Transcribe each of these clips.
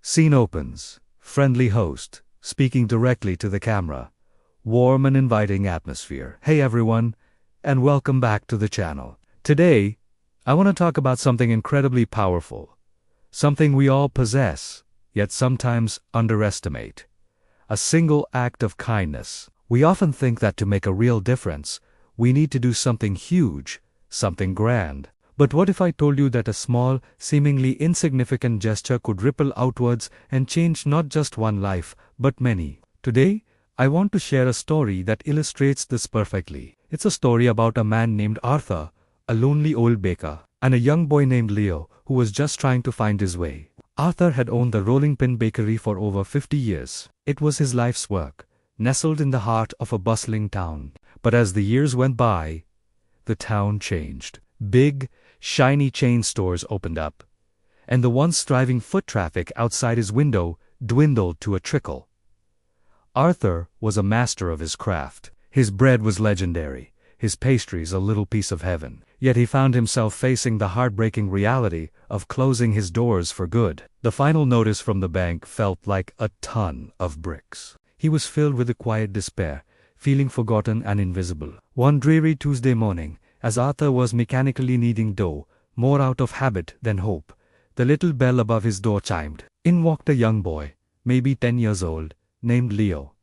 Scene opens. Friendly host, speaking directly to the camera. Warm and inviting atmosphere. Hey everyone, and welcome back to the channel. Today, I want to talk about something incredibly powerful. Something we all possess, yet sometimes underestimate. A single act of kindness. We often think that to make a real difference, we need to do something huge, something grand. But what if I told you that a small, seemingly insignificant gesture could ripple outwards and change not just one life, but many? Today, I want to share a story that illustrates this perfectly. It's a story about a man named Arthur, a lonely old baker, and a young boy named Leo, who was just trying to find his way. Arthur had owned the Rolling Pin Bakery for over 50 years. It was his life's work, nestled in the heart of a bustling town. But as the years went by, the town changed. Big, shiny chain stores opened up, and the once thriving foot traffic outside his window dwindled to a trickle. Arthur was a master of his craft. His bread was legendary, his pastries a little piece of heaven. Yet he found himself facing the heartbreaking reality of closing his doors for good. The final notice from the bank felt like a ton of bricks. He was filled with a quiet despair, feeling forgotten and invisible. One dreary Tuesday morning, as Arthur was mechanically kneading dough, more out of habit than hope, the little bell above his door chimed. In walked a young boy, maybe 10 years old, named Leo.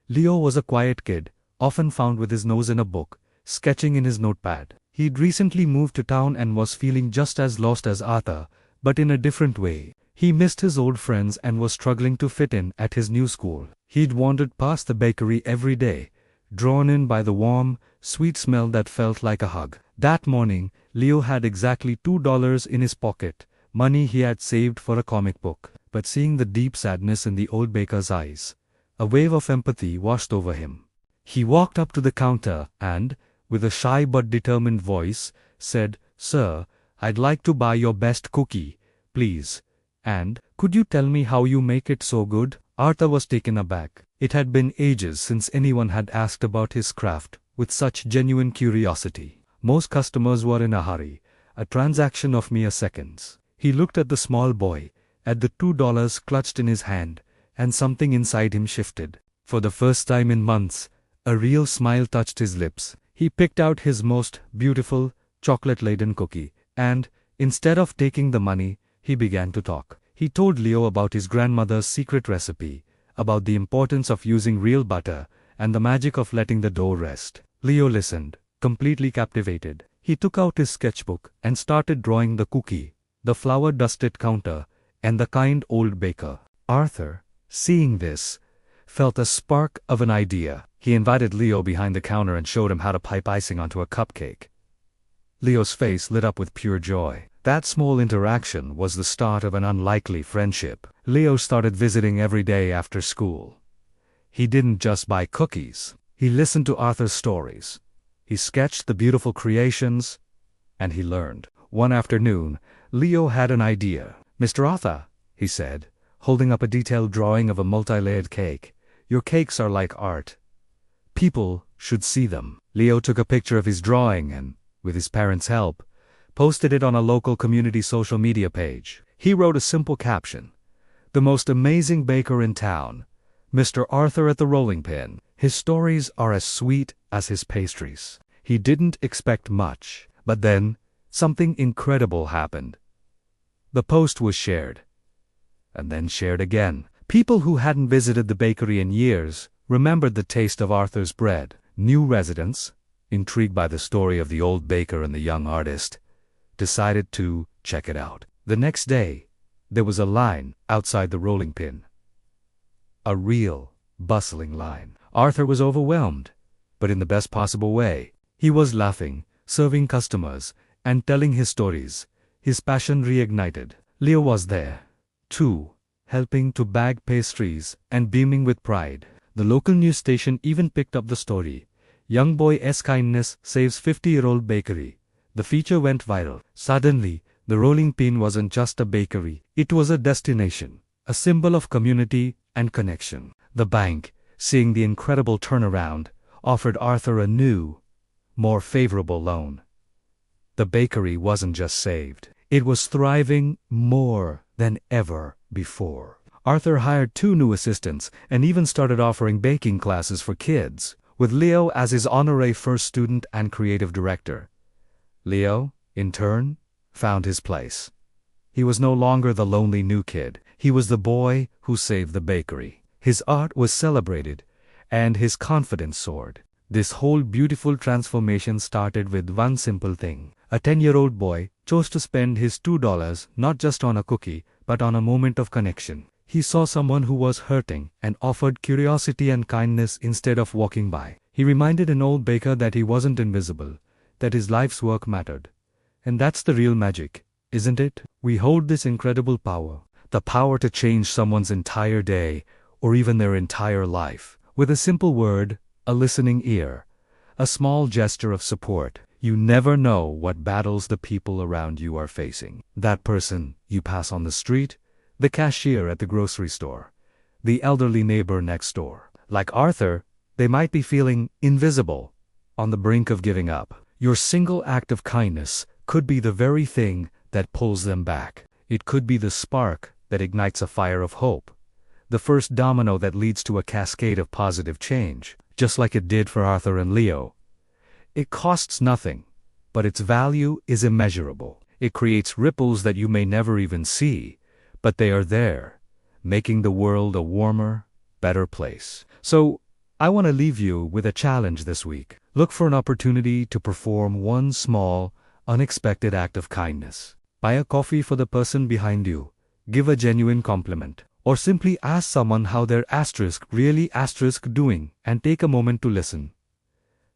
Leo was a quiet kid, often found with his nose in a book, sketching in his notepad. He'd recently moved to town and was feeling just as lost as Arthur, but in a different way. He missed his old friends and was struggling to fit in at his new school. He'd wandered past the bakery every day, drawn in by the warm, sweet smell that felt like a hug. That morning, Leo had exactly $2 in his pocket, money he had saved for a comic book. But seeing the deep sadness in the old baker's eyes, a wave of empathy washed over him. He walked up to the counter and, with a shy but determined voice, said, "Sir, I'd like to buy your best cookie, please. And, could you tell me how you make it so good?" Arthur was taken aback. It had been ages since anyone had asked about his craft with such genuine curiosity. Most customers were in a hurry, a transaction of mere seconds. He looked at the small boy, at the $2 clutched in his hand, and something inside him shifted. For the first time in months, a real smile touched his lips. He picked out his most beautiful, chocolate-laden cookie, and, instead of taking the money, he began to talk. He told Leo about his grandmother's secret recipe, about the importance of using real butter, and the magic of letting the dough rest. Leo listened, completely captivated. He took out his sketchbook and started drawing the cookie, the flour-dusted counter, and the kind old baker. Arthur, seeing this, felt a spark of an idea. He invited Leo behind the counter and showed him how to pipe icing onto a cupcake. Leo's face lit up with pure joy. That small interaction was the start of an unlikely friendship. Leo started visiting every day after school. He didn't just buy cookies. He listened to Arthur's stories. He sketched the beautiful creations, and he learned. One afternoon, Leo had an idea. "Mr. Arthur," he said, holding up a detailed drawing of a multi-layered cake, "your cakes are like art. People should see them." Leo took a picture of his drawing and, with his parents' help, posted it on a local community social media page. He wrote a simple caption: "The most amazing baker in town, Mr. Arthur at the Rolling Pin. His stories are as sweet as his pastries." He didn't expect much, but then, something incredible happened. The post was shared, and then shared again. People who hadn't visited the bakery in years remembered the taste of Arthur's bread. New residents, intrigued by the story of the old baker and the young artist, decided to check it out. The next day, there was a line outside the Rolling Pin. A real, bustling line. Arthur was overwhelmed, but in the best possible way. He was laughing, serving customers, and telling his stories, his passion reignited. Leo was there, too, helping to bag pastries and beaming with pride. The local news station even picked up the story. "Young boy's kindness saves 50-year-old bakery." The feature went viral. Suddenly, the Rolling Pin wasn't just a bakery. It was a destination, a symbol of community and connection. The bank, seeing the incredible turnaround, offered Arthur a new, more favorable loan. The bakery wasn't just saved. It was thriving more than ever before. Arthur hired 2 new assistants and even started offering baking classes for kids, with Leo as his honorary first student and creative director. Leo, in turn, found his place. He was no longer the lonely new kid. He was the boy who saved the bakery. His art was celebrated, and his confidence soared. This whole beautiful transformation started with one simple thing. A 10-year-old boy chose to spend his $2 not just on a cookie, but on a moment of connection. He saw someone who was hurting and offered curiosity and kindness instead of walking by. He reminded an old baker that he wasn't invisible, that his life's work mattered. And that's the real magic, isn't it? We hold this incredible power, the power to change someone's entire day, or even their entire life, with a simple word, a listening ear, a small gesture of support. You never know what battles the people around you are facing. That person you pass on the street, the cashier at the grocery store, the elderly neighbor next door. Like Arthur, they might be feeling invisible, on the brink of giving up. Your single act of kindness could be the very thing that pulls them back. It could be the spark that ignites a fire of hope, the first domino that leads to a cascade of positive change, just like it did for Arthur and Leo. It costs nothing, but its value is immeasurable. It creates ripples that you may never even see, but they are there, making the world a warmer, better place. So, I want to leave you with a challenge this week. Look for an opportunity to perform one small, unexpected act of kindness. Buy a coffee for the person behind you, give a genuine compliment, or simply ask someone how they're really doing, and take a moment to listen.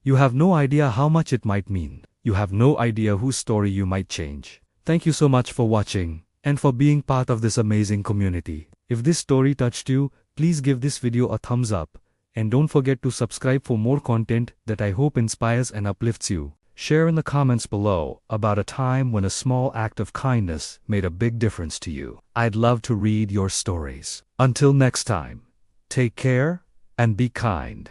You have no idea how much it might mean. You have no idea whose story you might change. Thank you so much for watching, and for being part of this amazing community. If this story touched you, please give this video a thumbs up, and don't forget to subscribe for more content that I hope inspires and uplifts you. Share in the comments below about a time when a small act of kindness made a big difference to you. I'd love to read your stories. Until next time, take care and be kind.